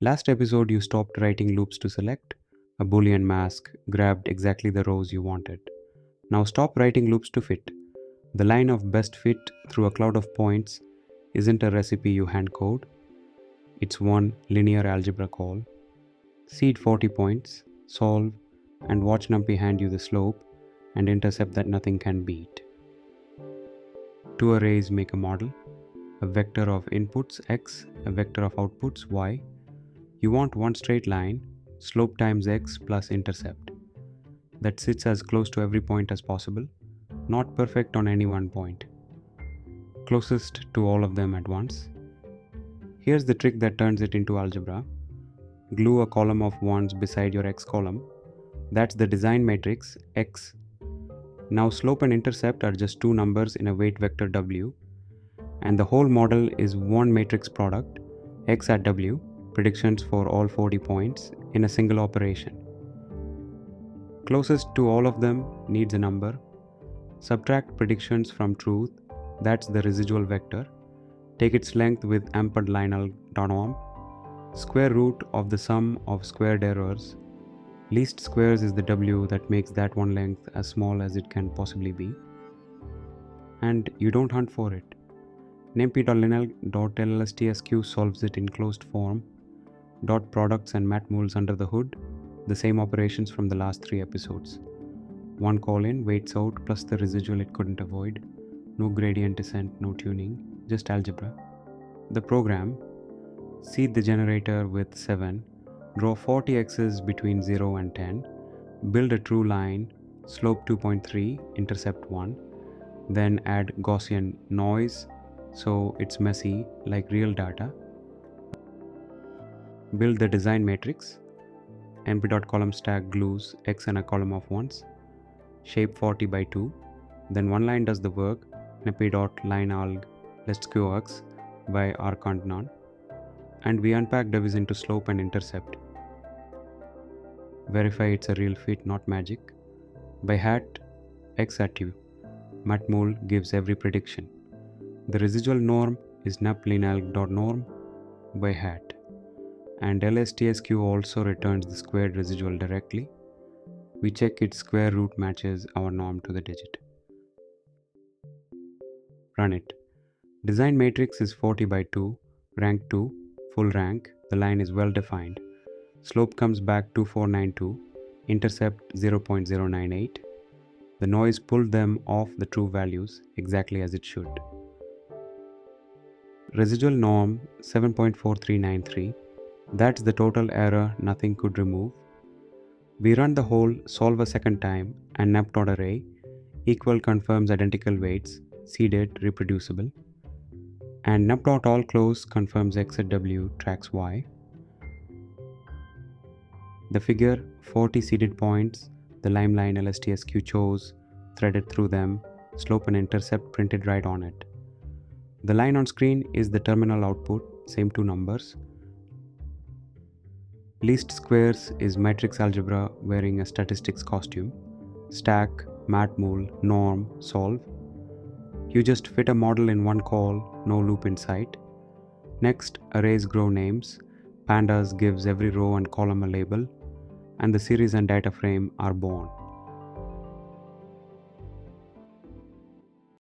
Last episode you stopped writing loops to select a boolean mask, grabbed exactly the rows you wanted. Now stop writing loops to fit. The line of best fit through a cloud of points isn't a recipe you hand code. It's one linear algebra call. Seed 40 points, solve, and watch NumPy hand you the slope and intercept that nothing can beat. Two arrays make a model, a vector of inputs x, a vector of outputs y. You want one straight line, slope times x plus intercept, that sits as close to every point as possible, not perfect on any one point, closest to all of them at once. Here's the trick that turns it into algebra. Glue a column of 1s beside your x column. That's the design matrix x. Now slope and intercept are just two numbers in a weight vector w, and the whole model is one matrix product, x at w, predictions for all 40 points in a single operation. Closest to all of them needs a number. Subtract predictions from truth, that's the residual vector. Take its length with ampered norm. Square root of the sum of squared errors. Least squares is the w that makes that one length as small as it can possibly be. And you don't hunt for it. NumPy.lineal.lstsq solves it in closed form. Dot products and matmoles under the hood, the same operations from the last 3 episodes. One call in, waits out, plus the residual it couldn't avoid. No gradient descent, no tuning, just algebra. The program: seed the generator with 7, draw 40 x's between 0 and 10, build a true line, slope 2.3, intercept 1, then add Gaussian noise so it's messy like real data. Build the design matrix. np.columnStack glues x and a column of 1s. Shape 40 by 2. Then one line does the work. np.linealg let's qx by arcont and we unpack divis into slope and intercept. Verify it's a real fit, not magic. By hat, x at u. Matmole gives every prediction. The residual norm is nup_linealg.norm by hat. And lstsq also returns the squared residual directly. We check its square root matches our norm to the digit. Run it. Design matrix is 40 by 2, rank 2, full rank, the line is well defined. Slope comes back 2492, intercept 0.098. The noise pulled them off the true values exactly as it should. Residual norm 7.4393, that's the total error nothing could remove. We run the whole, solve a second time, and nup.array equal confirms identical weights, seeded, reproducible. And nup.allClose confirms x at w tracks y. The figure 40 seeded points, the limeline lstsq chose, threaded through them, slope and intercept printed right on it. The line on screen is the terminal output, same two numbers. Least squares is matrix algebra wearing a statistics costume. Stack, matmole, norm, solve. You just fit a model in one call, no loop in sight. Next, arrays grow names. Pandas gives every row and column a label, and the series and data frame are born.